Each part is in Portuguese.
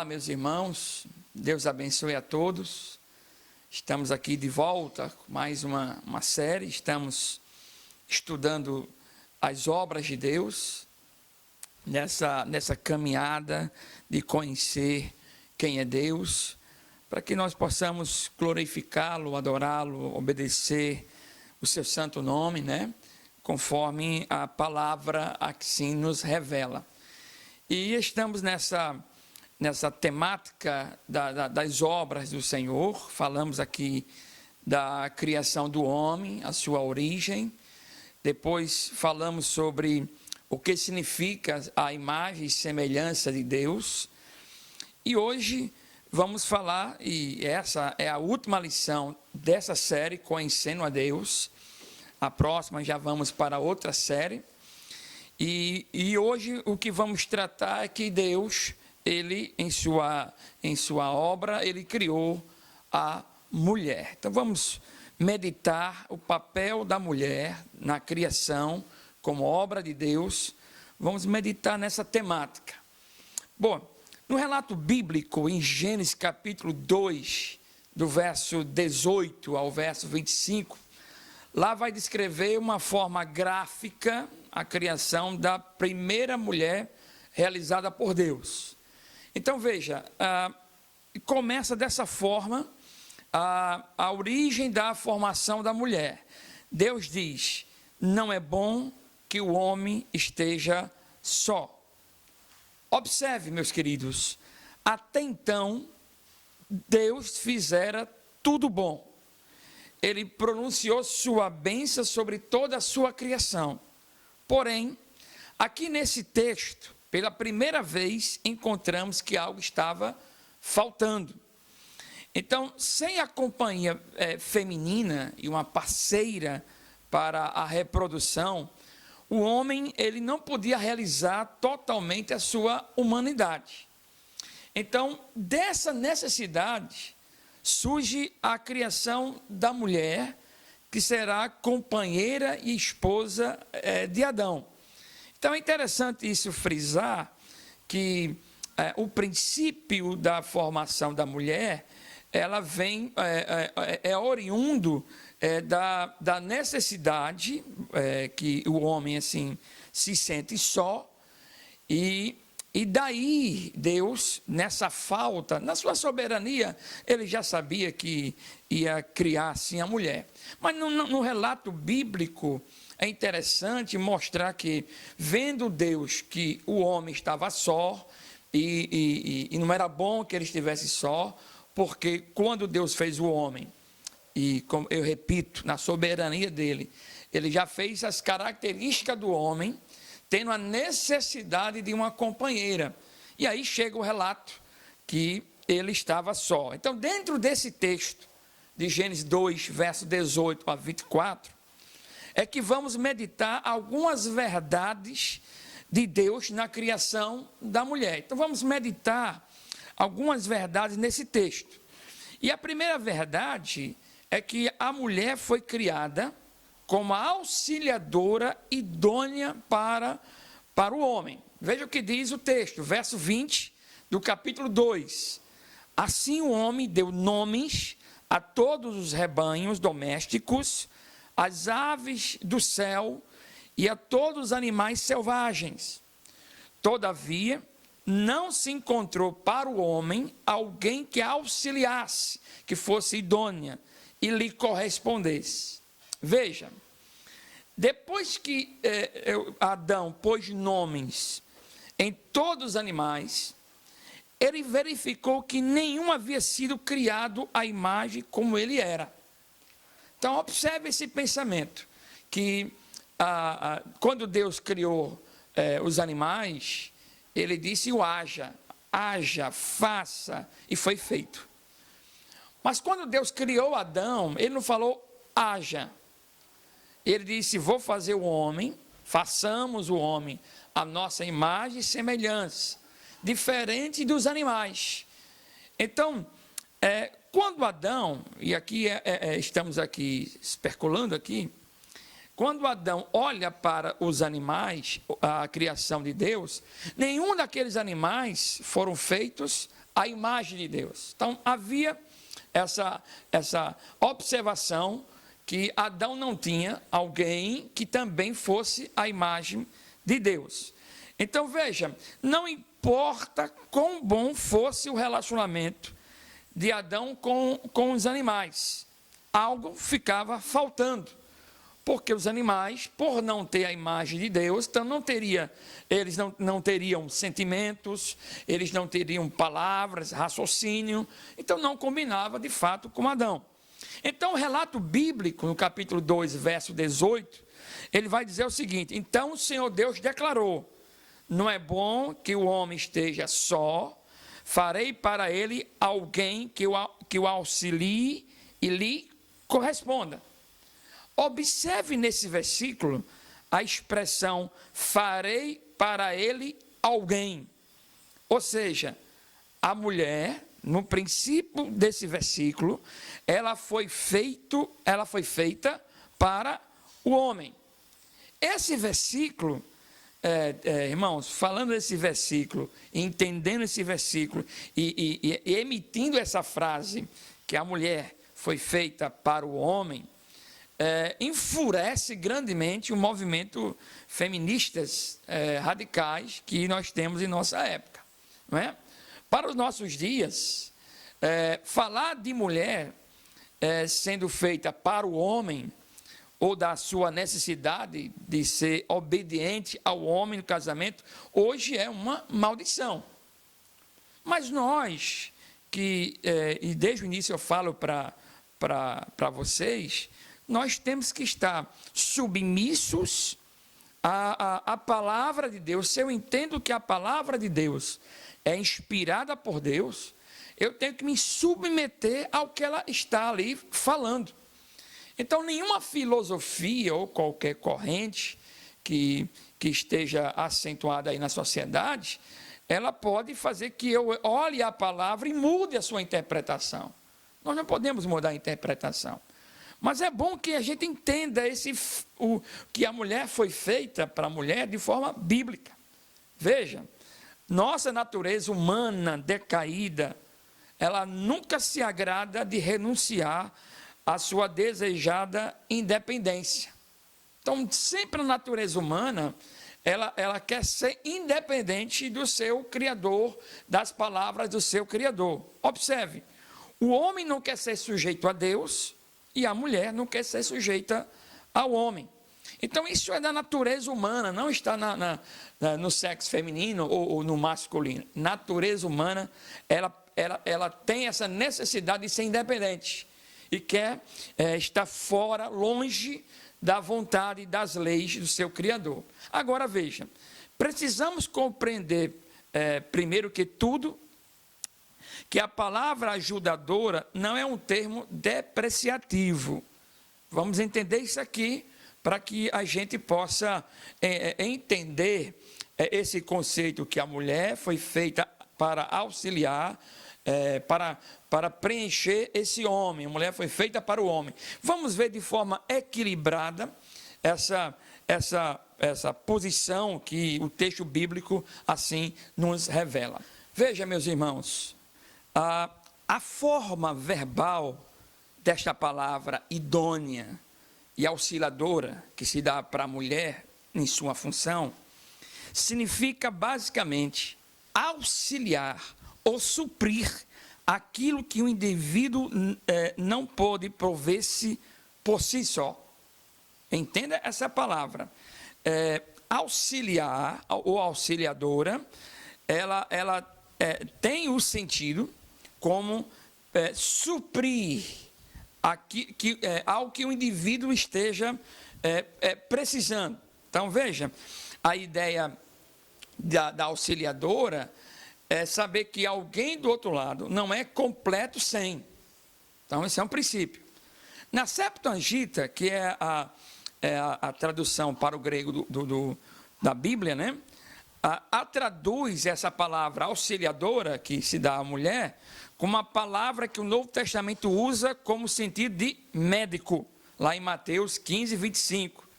Olá, meus irmãos, Deus abençoe a todos. Estamos aqui de volta com mais uma série, estamos estudando as obras de Deus, nessa caminhada de conhecer quem é Deus, para que nós possamos glorificá-lo, adorá-lo, obedecer o seu santo nome, conforme a palavra assim nos revela. E estamos nessa temática das obras do Senhor. Falamos aqui da criação do homem, a sua origem. Depois falamos sobre o que significa a imagem e semelhança de Deus. E hoje vamos falar, e essa é a última lição dessa série, Conhecendo a Deus. A próxima já vamos para outra série. E hoje o que vamos tratar é que Deus, Ele em sua obra, Ele criou a mulher. Então vamos meditar o papel da mulher na criação como obra de Deus. Vamos meditar nessa temática. Bom, no relato bíblico, em Gênesis capítulo 2, do verso 18 ao verso 25, lá vai descrever uma forma gráfica a criação da primeira mulher realizada por Deus. Então veja, começa dessa forma a origem da formação da mulher. Deus diz: não é bom que o homem esteja só. Observe, meus queridos, até então Deus fizera tudo bom. Ele pronunciou sua bênção sobre toda a sua criação. Porém, aqui nesse texto, pela primeira vez, encontramos que algo estava faltando. Então, sem a companhia feminina e uma parceira para a reprodução, o homem ele não podia realizar totalmente a sua humanidade. Então, dessa necessidade, surge a criação da mulher, que será companheira e esposa de Adão. Então é interessante isso frisar, que o princípio da formação da mulher, ela vem, oriundo da necessidade que o homem assim se sente só, e daí Deus, nessa falta, na sua soberania, ele já sabia que ia criar assim a mulher. Mas no relato bíblico é interessante mostrar que, vendo Deus que o homem estava só, e não era bom que ele estivesse só, porque quando Deus fez o homem, e como eu repito, na soberania dele, ele já fez as características do homem, tendo a necessidade de uma companheira. E aí chega o relato que ele estava só. Então, dentro desse texto de Gênesis 2, verso 18 a 24, é que vamos meditar algumas verdades de Deus na criação da mulher. Então, vamos meditar algumas verdades nesse texto. E a primeira verdade é que a mulher foi criada como auxiliadora idônea para o homem. Veja o que diz o texto, verso 20 do capítulo 2. Assim o homem deu nomes a todos os rebanhos domésticos, às aves do céu e a todos os animais selvagens. Todavia, não se encontrou para o homem alguém que auxiliasse, que fosse idônea e lhe correspondesse. Veja, depois que Adão pôs nomes em todos os animais, ele verificou que nenhum havia sido criado à imagem como ele era. Então, observe esse pensamento, que quando Deus criou os animais, ele disse o haja, faça, e foi feito. Mas quando Deus criou Adão, ele não falou haja. Ele disse: vou fazer o homem, façamos o homem a nossa imagem e semelhança, diferente dos animais. Então, quando Adão, e aqui estamos aqui especulando aqui, quando Adão olha para os animais, a criação de Deus, nenhum daqueles animais foram feitos a imagem de Deus. Então, havia essa observação que Adão não tinha alguém que também fosse a imagem de Deus. Então, veja, não importa quão bom fosse o relacionamento de Adão com os animais, algo ficava faltando. Porque os animais, por não ter a imagem de Deus, então eles não teriam sentimentos, eles não teriam palavras, raciocínio, então não combinava de fato com Adão. Então o relato bíblico, no capítulo 2, verso 18, ele vai dizer o seguinte: então o Senhor Deus declarou, não é bom que o homem esteja só, farei para ele alguém que o auxilie e lhe corresponda. Observe nesse versículo a expressão farei para ele alguém. Ou seja, a mulher, no princípio desse versículo, ela foi feita para o homem. Esse versículo, irmãos, falando desse versículo, entendendo esse versículo e emitindo essa frase, que a mulher foi feita para o homem, enfurece grandemente o movimento feministas radicais que nós temos em nossa época, não é? Para os nossos dias, falar de mulher sendo feita para o homem, ou da sua necessidade de ser obediente ao homem no casamento, hoje é uma maldição. Mas nós, e desde o início eu falo para vocês, nós temos que estar submissos à palavra de Deus. Se eu entendo que a palavra de Deus é inspirada por Deus, eu tenho que me submeter ao que ela está ali falando. Então, nenhuma filosofia ou qualquer corrente que esteja acentuada aí na sociedade, ela pode fazer que eu olhe a palavra e mude a sua interpretação. Nós não podemos mudar a interpretação. Mas é bom que a gente entenda que a mulher foi feita para a mulher de forma bíblica. Veja, nossa natureza humana decaída, ela nunca se agrada de renunciar à sua desejada independência. Então, sempre a natureza humana, ela quer ser independente do seu Criador, das palavras do seu Criador. Observe, o homem não quer ser sujeito a Deus, e a mulher não quer ser sujeita ao homem. Então, isso é da natureza humana, não está no sexo feminino ou no masculino. Natureza humana, ela tem essa necessidade de ser independente e quer estar fora, longe da vontade e das leis do seu Criador. Agora, veja, precisamos compreender, primeiro que tudo, que a palavra ajudadora não é um termo depreciativo. Vamos entender isso aqui para que a gente possa entender esse conceito que a mulher foi feita para auxiliar, para preencher esse homem. A mulher foi feita para o homem. Vamos ver de forma equilibrada essa posição que o texto bíblico assim nos revela. Veja, meus irmãos, a forma verbal desta palavra idônea e auxiliadora, que se dá para a mulher em sua função, significa basicamente auxiliar ou suprir aquilo que o indivíduo não pode prover-se por si só. Entenda essa palavra. Auxiliar ou auxiliadora, ela tem o sentido como suprir ao que o indivíduo esteja precisando. Então, veja, a ideia da auxiliadora é saber que alguém do outro lado não é completo sem. Então, esse é um princípio. Na Septuaginta, que é a tradução para o grego da Bíblia, né? Traduz essa palavra auxiliadora, que se dá à mulher, com uma palavra que o Novo Testamento usa como sentido de médico, lá em Mateus 15, 25.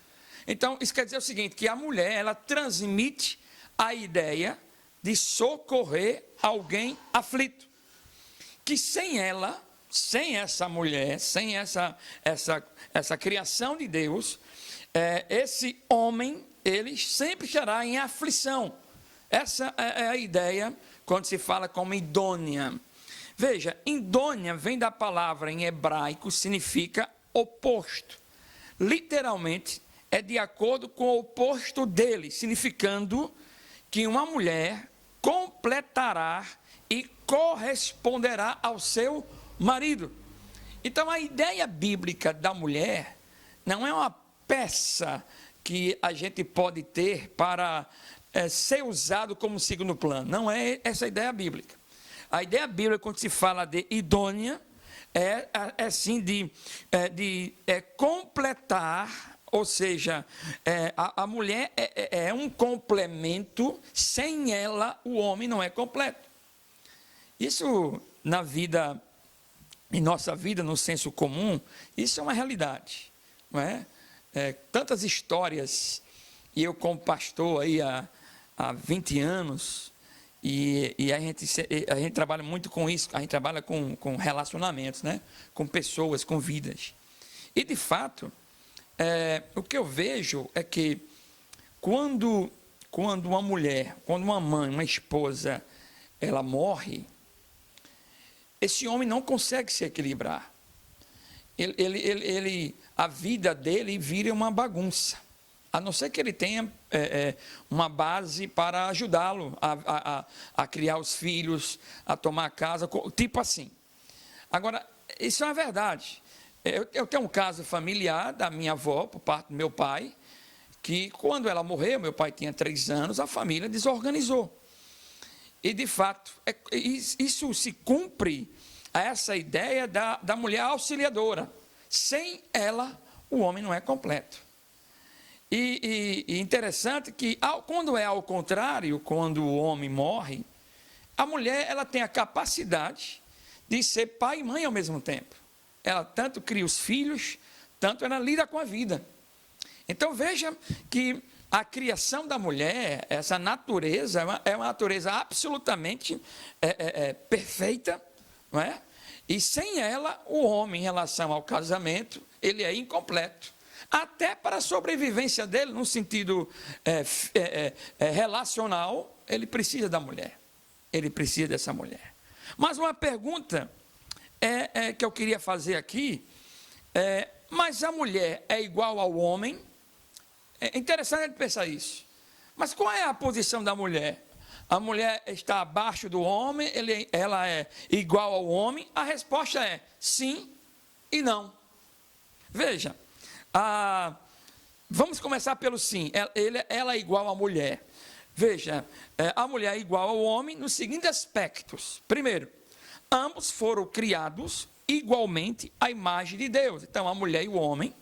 Então, isso quer dizer o seguinte, que a mulher, ela transmite a ideia de socorrer alguém aflito. que sem ela, sem essa mulher, sem essa criação de Deus, esse homem, ele sempre estará em aflição. Essa é a ideia quando se fala como idônea. Veja, idônea vem da palavra em hebraico, significa oposto. Literalmente, é de acordo com o oposto dele, significando que uma mulher completará e corresponderá ao seu marido. Então, a ideia bíblica da mulher não é uma peça que a gente pode ter para ser usado como segundo plano. Não é essa a ideia bíblica. A ideia bíblica, quando se fala de idônea, é assim de completar, ou seja, a mulher é um complemento, sem ela o homem não é completo. Isso em nossa vida, no senso comum, isso é uma realidade, não é? Tantas histórias, e eu como pastor aí há 20 anos, e a gente trabalha muito com isso, a gente trabalha com relacionamentos, né? Com pessoas, com vidas. E, de fato, o que eu vejo é que quando uma mulher, quando uma mãe, uma esposa, ela morre, esse homem não consegue se equilibrar. A vida dele vira uma bagunça, a não ser que ele tenha uma base para ajudá-lo a criar os filhos, a tomar a casa, tipo assim. Agora, isso é uma verdade. Eu tenho um caso familiar da minha avó, por parte do meu pai, que quando ela morreu, meu pai tinha 3 anos, a família desorganizou. E, de fato, isso se cumpre a essa ideia da mulher auxiliadora. Sem ela, o homem não é completo. E interessante que, quando é ao contrário, quando o homem morre, a mulher ela tem a capacidade de ser pai e mãe ao mesmo tempo. Ela tanto cria os filhos, tanto ela lida com a vida. Então, veja que a criação da mulher, essa natureza, é uma natureza absolutamente perfeita, não é? E sem ela, o homem, em relação ao casamento, ele é incompleto. Até para a sobrevivência dele, no sentido relacional, ele precisa da mulher. Ele precisa dessa mulher. Mas uma pergunta que eu queria fazer aqui, mas a mulher é igual ao homem? É interessante a gente pensar isso. Mas qual é a posição da mulher? A mulher está abaixo do homem, ela é igual ao homem? A resposta é sim e não. Veja, vamos começar pelo sim. Ela é igual à mulher. Veja, a mulher é igual ao homem nos seguintes aspectos. Primeiro, ambos foram criados igualmente à imagem de Deus. Então, a mulher e o homem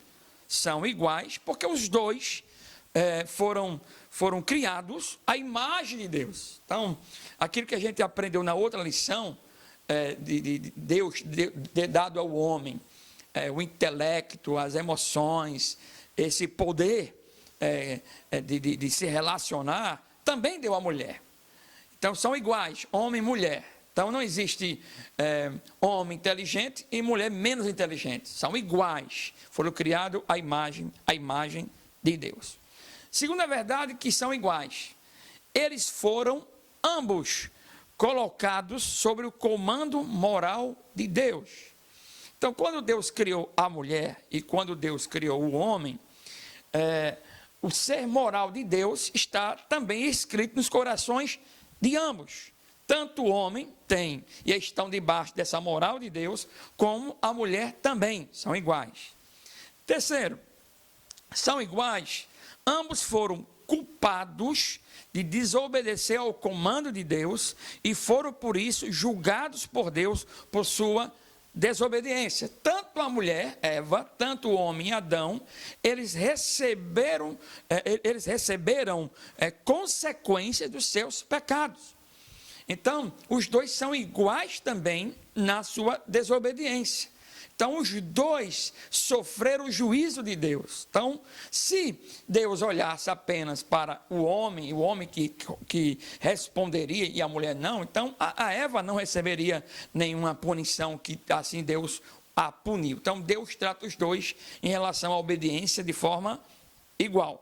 são iguais, porque os dois foram criados à imagem de Deus. Então, aquilo que a gente aprendeu na outra lição, de Deus dado ao homem, o intelecto, as emoções, esse poder de se relacionar, também deu à mulher. Então, são iguais, homem e mulher. Então, não existe homem inteligente e mulher menos inteligente. São iguais. Foram criados à imagem de Deus. Segunda verdade, que são iguais. Eles foram ambos colocados sobre o comando moral de Deus. Então, quando Deus criou a mulher e quando Deus criou o homem, o ser moral de Deus está também escrito nos corações de ambos. Tanto o homem tem e estão debaixo dessa moral de Deus, como a mulher também são iguais. Terceiro, são iguais, ambos foram culpados de desobedecer ao comando de Deus e foram, por isso, julgados por Deus por sua desobediência. Tanto a mulher, Eva, tanto o homem, Adão, eles receberam consequências dos seus pecados. Então, os dois são iguais também na sua desobediência. Então, os dois sofreram o juízo de Deus. Então, se Deus olhasse apenas para o homem que responderia e a mulher não, então a Eva não receberia nenhuma punição que assim Deus a puniu. Então, Deus trata os dois em relação à obediência de forma igual.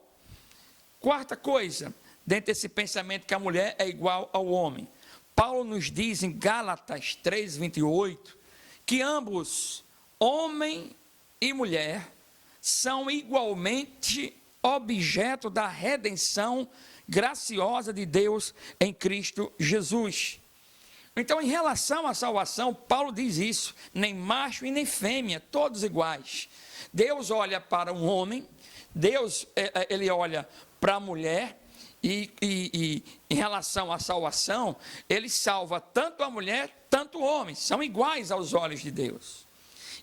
Quarta coisa, dentro desse pensamento que a mulher é igual ao homem. Paulo nos diz em Gálatas 3:28, que ambos, homem e mulher, são igualmente objeto da redenção graciosa de Deus em Cristo Jesus. Então, em relação à salvação, Paulo diz isso, nem macho e nem fêmea, todos iguais. Deus olha para um homem, Deus ele olha para a mulher, e em relação à salvação, ele salva tanto a mulher, tanto o homem, são iguais aos olhos de Deus.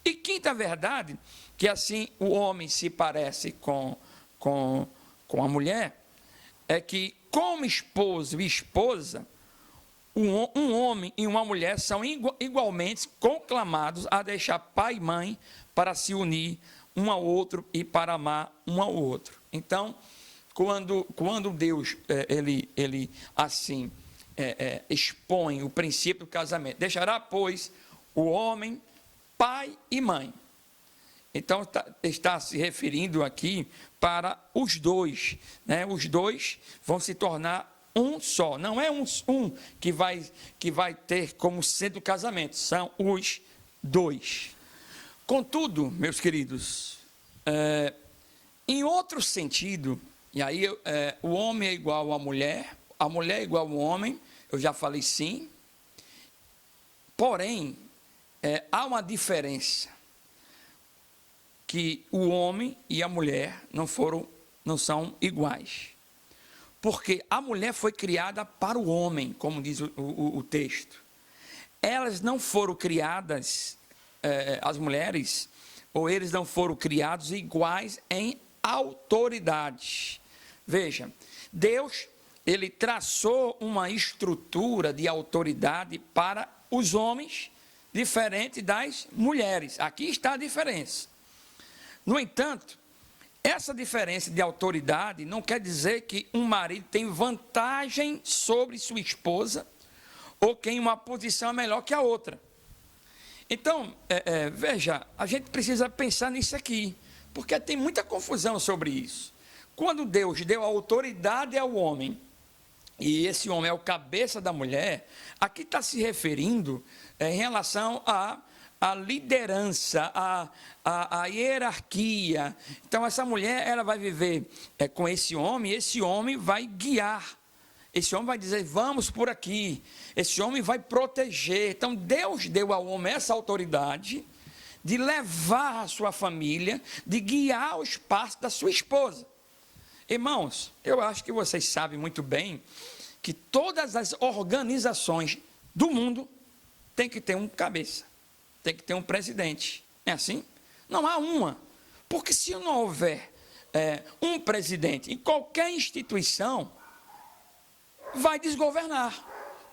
E quinta verdade, que assim o homem se parece com a mulher, é que como esposo e esposa, um homem e uma mulher são igualmente conclamados a deixar pai e mãe para se unir um ao outro e para amar um ao outro. Então, quando Deus ele assim expõe o princípio do casamento, deixará, pois, o homem pai e mãe. Então, está se referindo aqui para os dois, né? Os dois vão se tornar um só. Não é um que vai ter como centro o casamento, são os dois. Contudo, meus queridos, em outro sentido, e aí o homem é igual à mulher, a mulher é igual ao homem, eu já falei sim, porém, há uma diferença, que o homem e a mulher não são iguais. Porque a mulher foi criada para o homem, como diz o texto. Elas não foram criadas, as mulheres, ou eles não foram criados iguais em autoridade. Veja, Deus, ele traçou uma estrutura de autoridade para os homens, diferente das mulheres. Aqui está a diferença. No entanto, essa diferença de autoridade não quer dizer que um marido tem vantagem sobre sua esposa ou que em uma posição é melhor que a outra. Então, veja, a gente precisa pensar nisso aqui, porque tem muita confusão sobre isso. Quando Deus deu a autoridade ao homem, e esse homem é o cabeça da mulher, aqui está se referindo em relação à liderança, a hierarquia. Então, essa mulher, ela vai viver com esse homem vai guiar. Esse homem vai dizer, vamos por aqui. Esse homem vai proteger. Então, Deus deu ao homem essa autoridade de levar a sua família, de guiar os passos da sua esposa. Irmãos, eu acho que vocês sabem muito bem que todas as organizações do mundo têm que ter um cabeça. Tem que ter um presidente. É assim? Não há uma. Porque se não houver um presidente em qualquer instituição, vai desgovernar.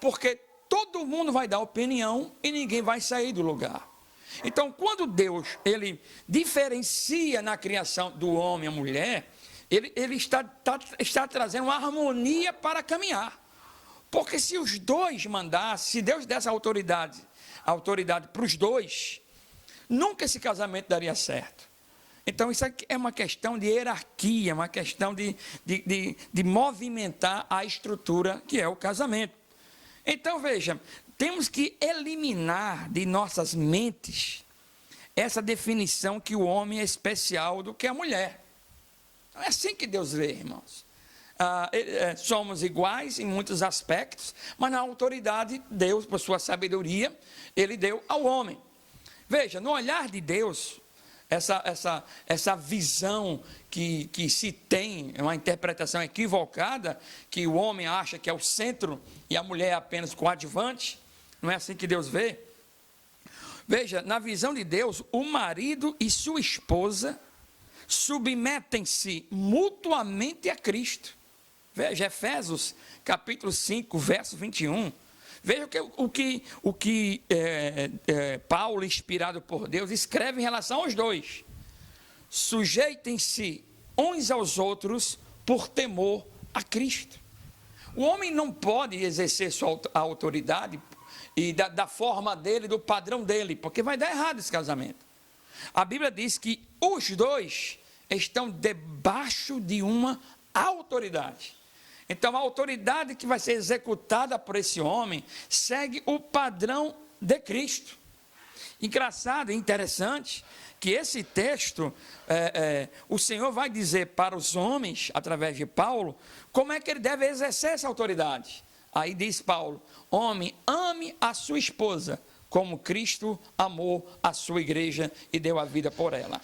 Porque todo mundo vai dar opinião e ninguém vai sair do lugar. Então, quando Deus ele diferencia na criação do homem e a mulher, ele está trazendo uma harmonia para caminhar. Porque se os dois mandassem, se Deus desse autoridade para os dois, nunca esse casamento daria certo. Então, isso aqui é uma questão de hierarquia, uma questão de movimentar a estrutura que é o casamento. Então, veja, temos que eliminar de nossas mentes essa definição que o homem é especial do que a mulher. Não é assim que Deus vê, irmãos. Somos iguais em muitos aspectos, mas na autoridade, Deus, por sua sabedoria, ele deu ao homem. Veja, no olhar de Deus, essa visão que se tem, uma interpretação equivocada, que o homem acha que é o centro e a mulher é apenas coadjuvante, não é assim que Deus vê. Veja, na visão de Deus, o marido e sua esposa submetem-se mutuamente a Cristo. Veja, Efésios capítulo 5, verso 21. Veja o que Paulo, inspirado por Deus, escreve em relação aos dois. Sujeitem-se uns aos outros por temor a Cristo. O homem não pode exercer sua autoridade e da forma dele, do padrão dele, porque vai dar errado esse casamento. A Bíblia diz que os dois estão debaixo de uma autoridade. Então, a autoridade que vai ser executada por esse homem segue o padrão de Cristo. Engraçado e interessante que esse texto, o Senhor vai dizer para os homens, através de Paulo, como é que ele deve exercer essa autoridade. Aí diz Paulo: homem, ame a sua esposa, como Cristo amou a sua igreja e deu a vida por ela.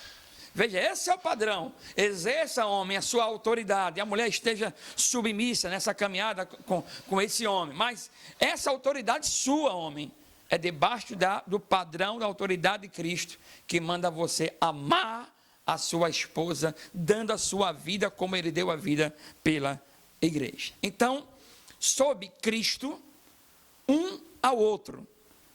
Veja, esse é o padrão. Exerça, homem, a sua autoridade. A mulher esteja submissa nessa caminhada com esse homem. Mas essa autoridade sua, homem, é debaixo do padrão da autoridade de Cristo, que manda você amar a sua esposa, dando a sua vida como ele deu a vida pela igreja. Então, sob Cristo, um ao outro,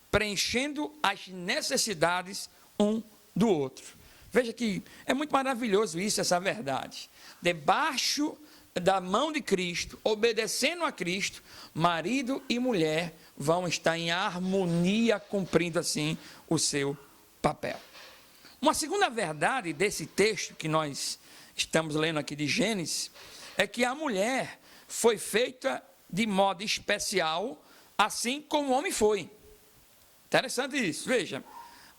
preenchendo as necessidades um do outro. Veja que é muito maravilhoso isso, essa verdade. Debaixo da mão de Cristo, obedecendo a Cristo, marido e mulher vão estar em harmonia, cumprindo assim o seu papel. Uma segunda verdade desse texto que nós estamos lendo aqui de Gênesis, é que a mulher foi feita de modo especial, assim como o homem foi. Interessante isso, veja.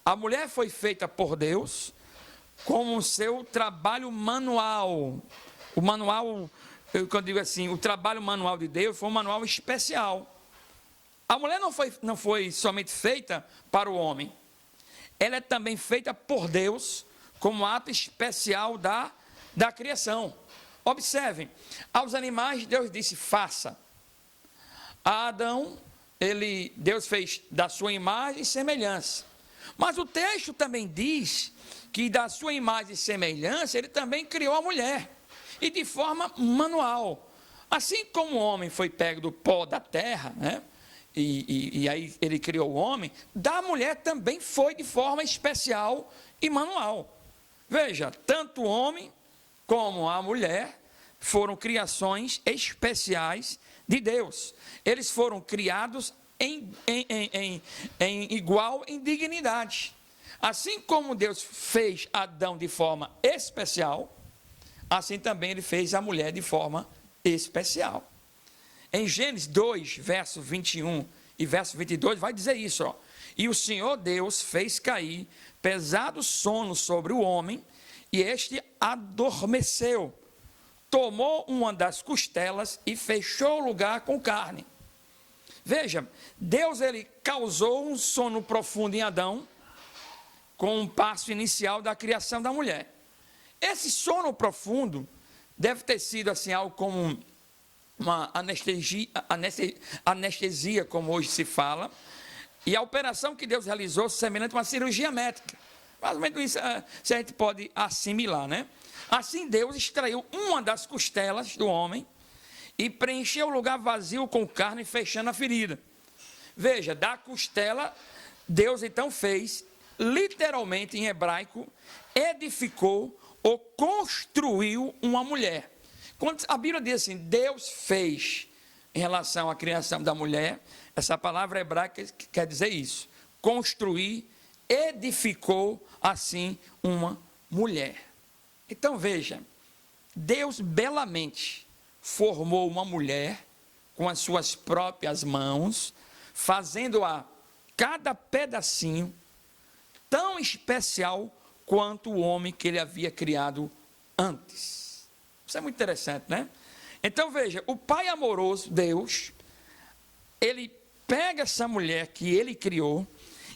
A mulher foi feita por Deus como o seu trabalho manual. O manual, quando eu digo assim, o trabalho manual de Deus foi um manual especial. A mulher não foi somente feita para o homem. Ela é também feita por Deus como ato especial da criação. Observem, aos animais Deus disse, faça. A Adão, Deus fez da sua imagem e semelhança. Mas o texto também diz que da sua imagem e semelhança, ele também criou a mulher. E de forma manual. Assim como o homem foi pego do pó da terra, né? E aí ele criou o homem, da mulher também foi de forma especial e manual. Veja, tanto o homem como a mulher foram criações especiais de Deus. Eles foram criados em igual em dignidade. Assim como Deus fez Adão de forma especial, assim também ele fez a mulher de forma especial. Em Gênesis 2, verso 21 e verso 22, vai dizer isso, ó. E o Senhor Deus fez cair pesado sono sobre o homem, e este adormeceu. Tomou uma das costelas e fechou o lugar com carne. Veja, Deus ele causou um sono profundo em Adão, com um passo inicial da criação da mulher. Esse sono profundo deve ter sido assim algo como uma anestesia, como hoje se fala, e a operação que Deus realizou semelhante a uma cirurgia médica. Mais ou menos isso se a gente pode assimilar, né? Assim Deus extraiu uma das costelas do homem e preencheu o lugar vazio com carne, fechando a ferida. Veja, da costela, Deus então fez, literalmente em hebraico, edificou ou construiu uma mulher. Quando a Bíblia diz assim, Deus fez em relação à criação da mulher, essa palavra hebraica quer dizer isso. Construir, edificou assim uma mulher. Então veja, Deus belamente formou uma mulher com as suas próprias mãos, fazendo-a cada pedacinho tão especial quanto o homem que ele havia criado antes. Isso é muito interessante, né? Então veja, o Pai amoroso, Deus, ele pega essa mulher que ele criou,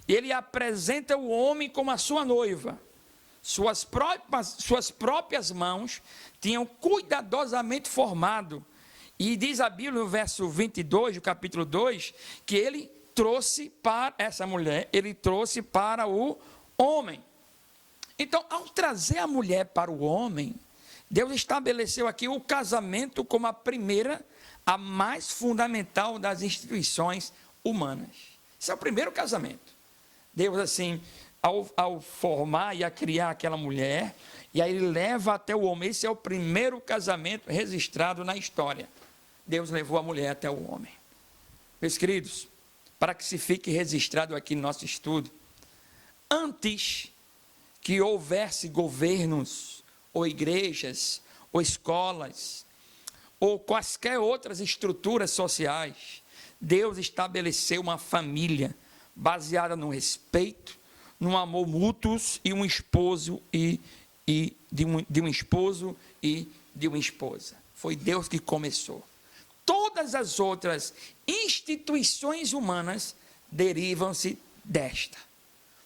e ele apresenta o homem como a sua noiva. Suas próprias mãos tinham cuidadosamente formado. E diz a Bíblia no verso 22, do capítulo 2, que ele trouxe para essa mulher, ele trouxe para o homem. Então, ao trazer a mulher para o homem, Deus estabeleceu aqui o casamento como a primeira, a mais fundamental das instituições humanas. Esse é o primeiro casamento. Deus, assim, ao formar e a criar aquela mulher, e aí ele leva até o homem. Esse é o primeiro casamento registrado na história. Deus levou a mulher até o homem. Meus queridos, para que se fique registrado aqui no nosso estudo, antes que houvesse governos, ou igrejas, ou escolas, ou quaisquer outras estruturas sociais, Deus estabeleceu uma família baseada no respeito, no amor mútuos e um esposo de um esposo e de uma esposa. Foi Deus que começou. Todas as outras instituições humanas derivam-se desta.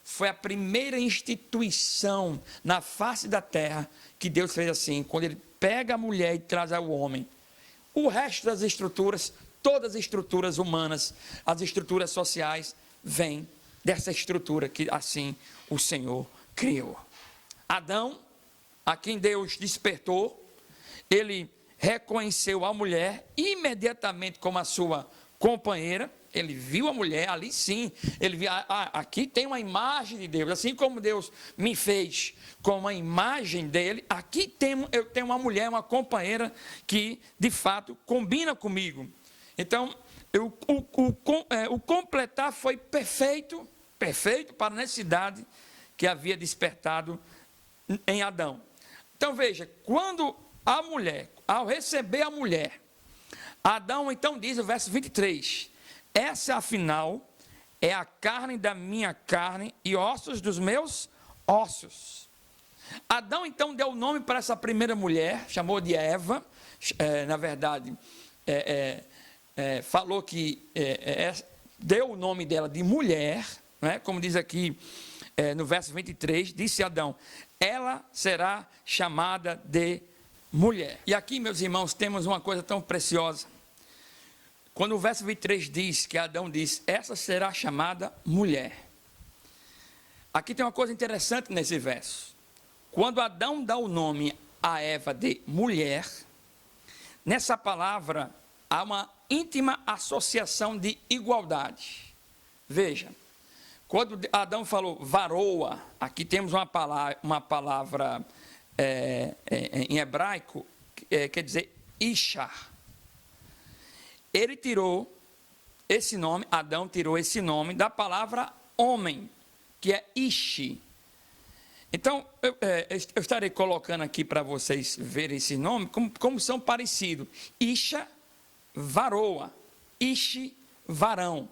Foi a primeira instituição na face da terra que Deus fez assim, quando ele pega a mulher e traz ao homem. O resto das estruturas, todas as estruturas humanas, as estruturas sociais, vêm dessa estrutura que assim o Senhor criou. Adão, a quem Deus despertou, ele reconheceu a mulher imediatamente como a sua companheira. Ele viu a mulher, ali sim, ele viu, aqui tem uma imagem de Deus, assim como Deus me fez com uma imagem dele, aqui eu tenho uma mulher, uma companheira que de fato combina comigo. Então, o completar foi perfeito para a necessidade que havia despertado em Adão. Então veja, quando a mulher, ao receber a mulher, Adão então diz, o verso 23, essa afinal é a carne da minha carne e ossos dos meus ossos. Adão então deu nome para essa primeira mulher, chamou de Eva, na verdade, falou que deu o nome dela de mulher, né? Como diz aqui no verso 23, disse Adão, ela será chamada de mulher. E aqui, meus irmãos, temos uma coisa tão preciosa. Quando o verso 23 diz que Adão diz, essa será chamada mulher. Aqui tem uma coisa interessante nesse verso. Quando Adão dá o nome a Eva de mulher, nessa palavra há uma íntima associação de igualdade. Veja, quando Adão falou varoa, aqui temos uma palavra em hebraico, quer dizer isha. Ele tirou esse nome, Adão tirou esse nome da palavra homem, que é ishi. Então, eu estarei colocando aqui para vocês verem esse nome, como são parecidos. Isha, varoa. Ishi, varão.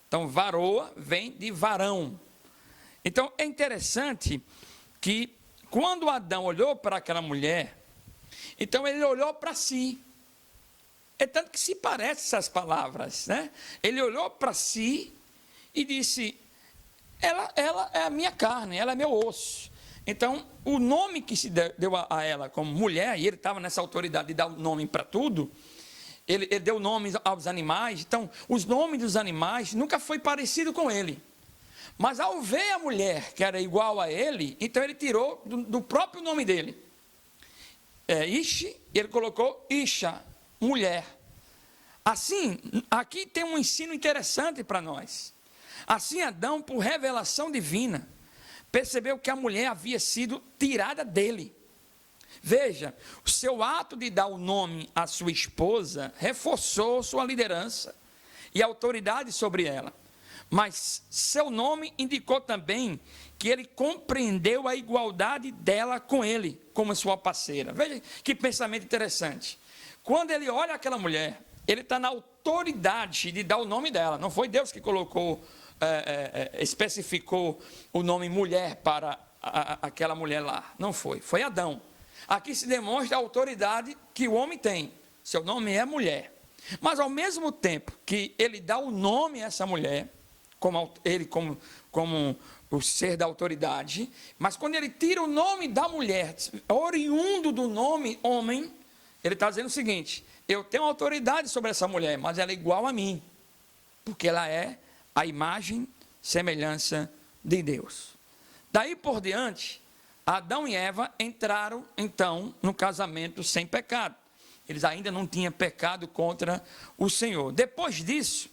Então, varoa vem de varão. Então, é interessante que, quando Adão olhou para aquela mulher, então ele olhou para si. É tanto que se parecem essas palavras, né? Ele olhou para si e disse, ela é a minha carne, ela é meu osso. Então, o nome que se deu a ela como mulher, e ele estava nessa autoridade de dar o nome para tudo, ele deu nomes aos animais, então, os nomes dos animais nunca foi parecido com ele. Mas ao ver a mulher que era igual a ele, então ele tirou do próprio nome dele. Ishi, e ele colocou Isha, mulher. Assim, aqui tem um ensino interessante para nós. Assim, Adão, por revelação divina, percebeu que a mulher havia sido tirada dele. Veja, o seu ato de dar o nome à sua esposa reforçou sua liderança e autoridade sobre ela. Mas seu nome indicou também que ele compreendeu a igualdade dela com ele, como sua parceira. Veja que pensamento interessante. Quando ele olha aquela mulher, ele está na autoridade de dar o nome dela. Não foi Deus que colocou, especificou o nome mulher para aquela mulher lá. Não foi, foi Adão. Aqui se demonstra a autoridade que o homem tem. Seu nome é mulher. Mas ao mesmo tempo que ele dá o nome a essa mulher, como o ser da autoridade, mas quando ele tira o nome da mulher, oriundo do nome homem, ele está dizendo o seguinte, eu tenho autoridade sobre essa mulher, mas ela é igual a mim, porque ela é a imagem, semelhança de Deus. Daí por diante, Adão e Eva entraram, então, no casamento sem pecado. Eles ainda não tinham pecado contra o Senhor. Depois disso,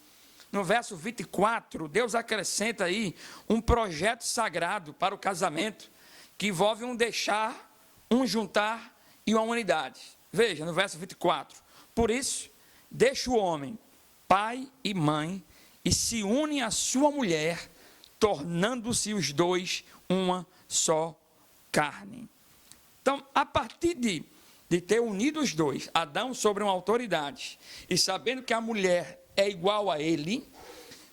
no verso 24, Deus acrescenta aí um projeto sagrado para o casamento, que envolve um deixar, um juntar e uma unidade. Veja, no verso 24. Por isso, deixa o homem, pai e mãe, e se une à sua mulher, tornando-se os dois uma só carne. Então, a partir de ter unido os dois, Adão sobre uma autoridade, e sabendo que a mulher é igual a ele,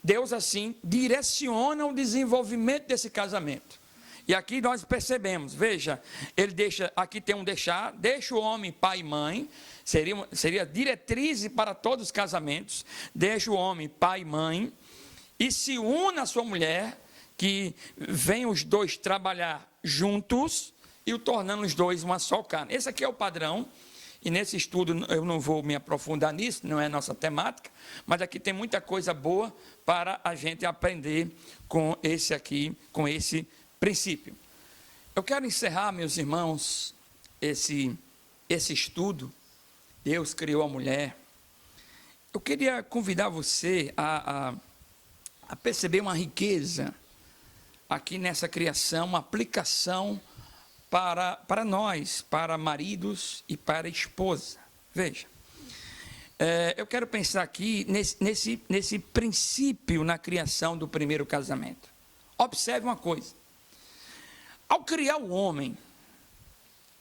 Deus assim direciona o desenvolvimento desse casamento. E aqui nós percebemos, veja, ele deixa, aqui tem um deixar, deixa o homem pai e mãe, seria diretriz para todos os casamentos, deixa o homem pai e mãe, e se une à sua mulher, que vem os dois trabalhar juntos, e o tornando os dois uma só carne. Esse aqui é o padrão, e nesse estudo eu não vou me aprofundar nisso, não é nossa temática, mas aqui tem muita coisa boa para a gente aprender com esse princípio. Eu quero encerrar, meus irmãos, esse estudo. Deus criou a mulher. Eu queria convidar você a perceber uma riqueza aqui nessa criação, uma aplicação para nós, para maridos e para esposa. Veja, eu quero pensar aqui nesse princípio na criação do primeiro casamento. Observe uma coisa. Ao criar o homem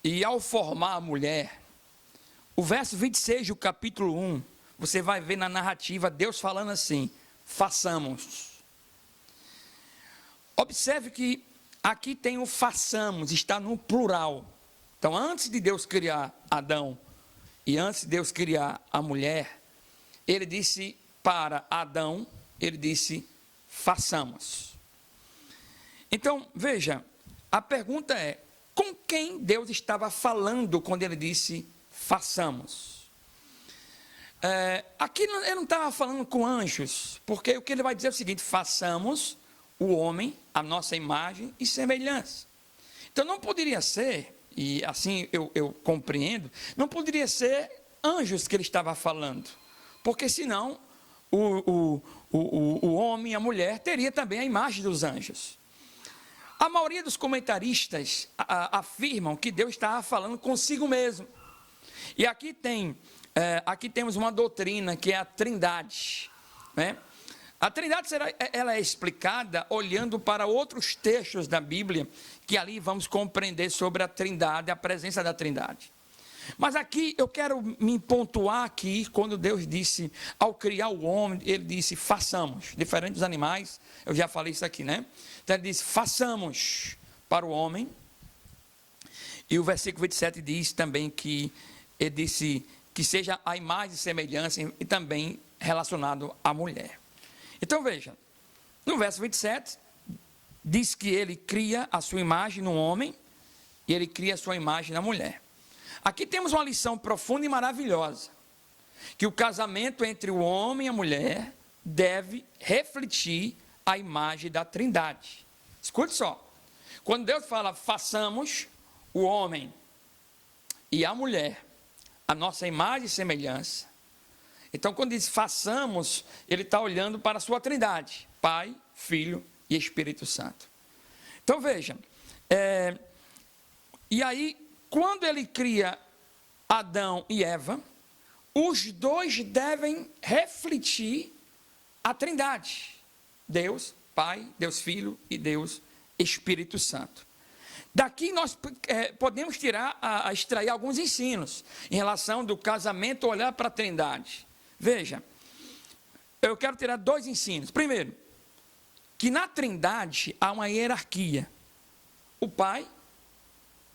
e ao formar a mulher, o verso 26 do capítulo 1, você vai ver na narrativa Deus falando assim: façamos. Observe que aqui tem o façamos, está no plural. Então, antes de Deus criar Adão e antes de Deus criar a mulher, ele disse para Adão, ele disse façamos. Então, veja, a pergunta é, com quem Deus estava falando quando ele disse façamos? Aqui ele não estava falando com anjos, porque o que ele vai dizer é o seguinte: façamos o homem a nossa imagem e semelhança. Então não poderia ser, e assim eu compreendo, não poderia ser anjos que ele estava falando, porque senão o homem e a mulher teria também a imagem dos anjos. A maioria dos comentaristas afirmam que Deus estava falando consigo mesmo. E aqui temos uma doutrina que é a Trindade, né? A Trindade ela é explicada olhando para outros textos da Bíblia, que ali vamos compreender sobre a Trindade, a presença da Trindade. Mas aqui eu quero me pontuar aqui, quando Deus disse, ao criar o homem, ele disse, façamos. Diferente dos animais, eu já falei isso aqui, né? Então ele disse, façamos para o homem. E o versículo 27 diz também que ele disse que seja a imagem e semelhança e também relacionado à mulher. Então veja, no verso 27, diz que ele cria a sua imagem no homem e ele cria a sua imagem na mulher. Aqui temos uma lição profunda e maravilhosa, que o casamento entre o homem e a mulher deve refletir a imagem da Trindade. Escute só, quando Deus fala façamos o homem e a mulher a nossa imagem e semelhança, então quando diz façamos, ele está olhando para a sua Trindade, Pai, Filho e Espírito Santo. Então veja, e aí quando ele cria Adão e Eva, os dois devem refletir a Trindade, Deus Pai, Deus Filho e Deus Espírito Santo. Daqui nós podemos extrair alguns ensinos em relação do casamento, olhar para a Trindade. Veja, eu quero tirar dois ensinos. Primeiro, que na Trindade há uma hierarquia: o Pai,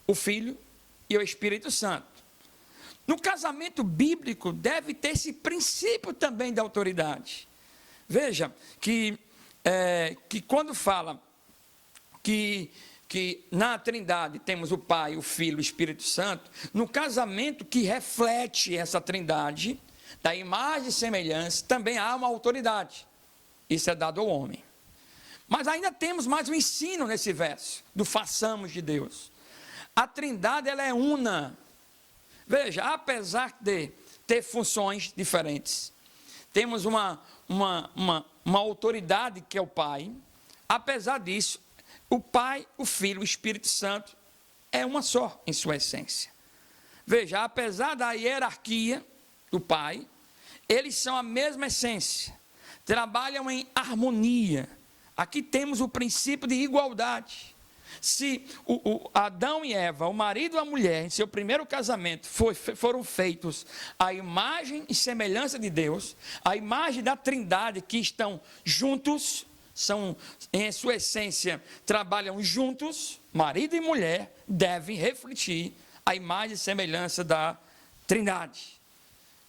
o Filho e o Espírito Santo. No casamento bíblico deve ter esse princípio também de autoridade. Veja que quando fala que na Trindade temos o Pai, o Filho e o Espírito Santo, no casamento que reflete essa Trindade, da imagem e semelhança, também há uma autoridade. Isso é dado ao homem. Mas ainda temos mais um ensino nesse verso, do façamos de Deus. A Trindade, ela é una. Veja, apesar de ter funções diferentes, temos uma autoridade que é o Pai. Apesar disso, o Pai, o Filho, o Espírito Santo é uma só em sua essência. Veja, apesar da hierarquia do Pai, eles são a mesma essência, trabalham em harmonia. Aqui temos o princípio de igualdade. Se Adão e Eva, o marido e a mulher, em seu primeiro casamento, foram feitos à imagem e semelhança de Deus, a imagem da Trindade, que estão juntos, são, em sua essência, trabalham juntos, marido e mulher devem refletir a imagem e semelhança da Trindade.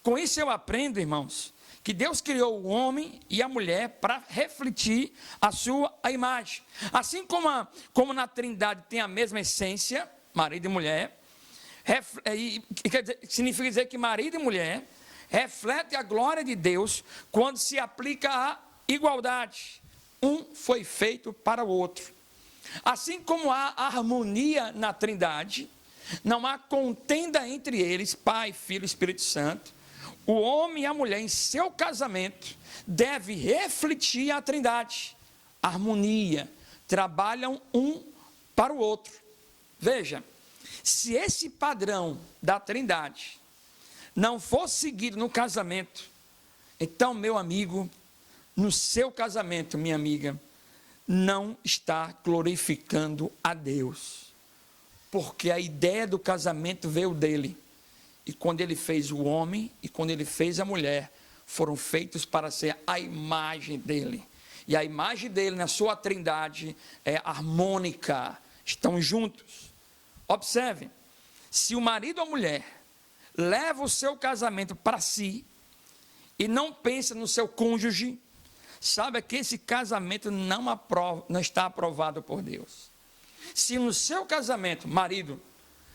Com isso eu aprendo, irmãos, que Deus criou o homem e a mulher para refletir a sua imagem. Assim como na Trindade tem a mesma essência, marido e mulher, significa dizer que marido e mulher refletem a glória de Deus quando se aplica a igualdade. Um foi feito para o outro. Assim como há harmonia na Trindade, não há contenda entre eles, Pai, Filho e Espírito Santo. O homem e a mulher, em seu casamento, devem refletir a Trindade. Harmonia. Trabalham um para o outro. Veja, se esse padrão da Trindade não for seguido no casamento, então, meu amigo, no seu casamento, minha amiga, não está glorificando a Deus. Porque a ideia do casamento veio dele. E quando ele fez o homem e quando ele fez a mulher, foram feitos para ser a imagem dele. E a imagem dele na sua Trindade é harmônica, estão juntos. Observe, se o marido ou a mulher leva o seu casamento para si e não pensa no seu cônjuge, saiba que esse casamento não está aprovado por Deus. Se no seu casamento, marido,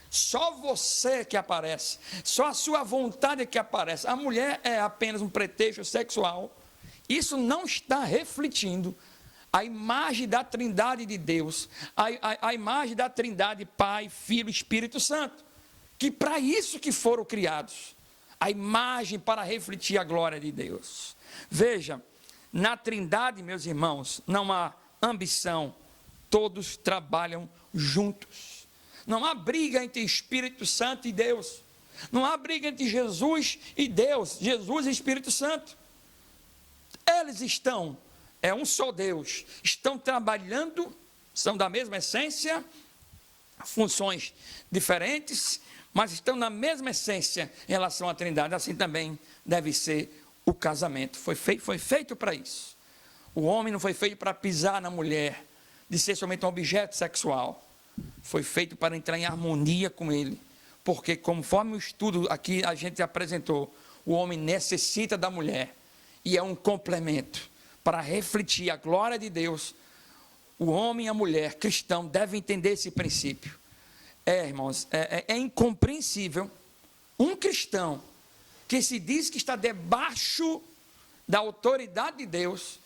só você que aparece, só a sua vontade que aparece, a mulher é apenas um pretexto sexual, isso não está refletindo a imagem da Trindade de Deus, a imagem da Trindade Pai, Filho e Espírito Santo, que para isso que foram criados, a imagem para refletir a glória de Deus. Veja, na Trindade, meus irmãos, não há ambição, todos trabalham juntos. Não há briga entre Espírito Santo e Deus. Não há briga entre Jesus e Deus, Jesus e Espírito Santo. Eles estão, é um só Deus, estão trabalhando, são da mesma essência, funções diferentes, mas estão na mesma essência em relação à Trindade. Assim também deve ser o casamento. Foi feito para isso. O homem não foi feito para pisar na mulher, de ser somente um objeto sexual. Foi feito para entrar em harmonia com ele, porque conforme o estudo aqui a gente apresentou, o homem necessita da mulher, e é um complemento, para refletir a glória de Deus. O homem e a mulher cristão devem entender esse princípio. Irmãos, é incompreensível um cristão que se diz que está debaixo da autoridade de Deus,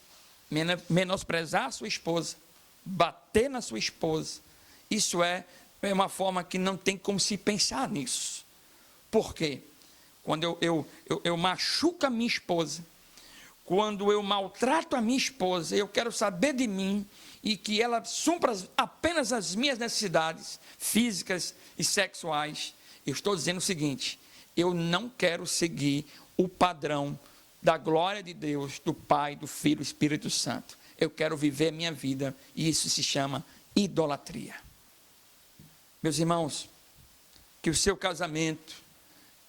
menosprezar a sua esposa, bater na sua esposa. Isso é uma forma que não tem como se pensar nisso. Por quê? Quando eu machuco a minha esposa, quando eu maltrato a minha esposa, eu quero saber de mim e que ela supra apenas as minhas necessidades físicas e sexuais, eu estou dizendo o seguinte: eu não quero seguir o padrão da glória de Deus, do Pai, do Filho e do Espírito Santo. Eu quero viver a minha vida, e isso se chama idolatria. Meus irmãos, que o seu casamento,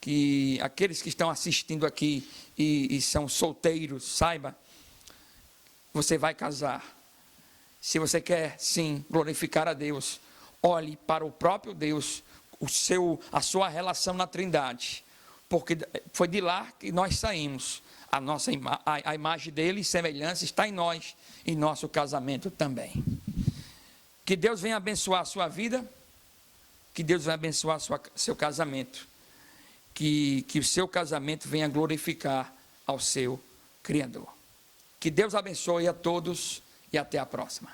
que aqueles que estão assistindo aqui e são solteiros, saiba, você vai casar. Se você quer, sim, glorificar a Deus, olhe para o próprio Deus, a sua relação na Trindade, porque foi de lá que nós saímos. A imagem dele e semelhança está em nós, em nosso casamento também. Que Deus venha abençoar a sua vida, que Deus venha abençoar seu casamento, que o seu casamento venha glorificar ao seu Criador. Que Deus abençoe a todos e até a próxima.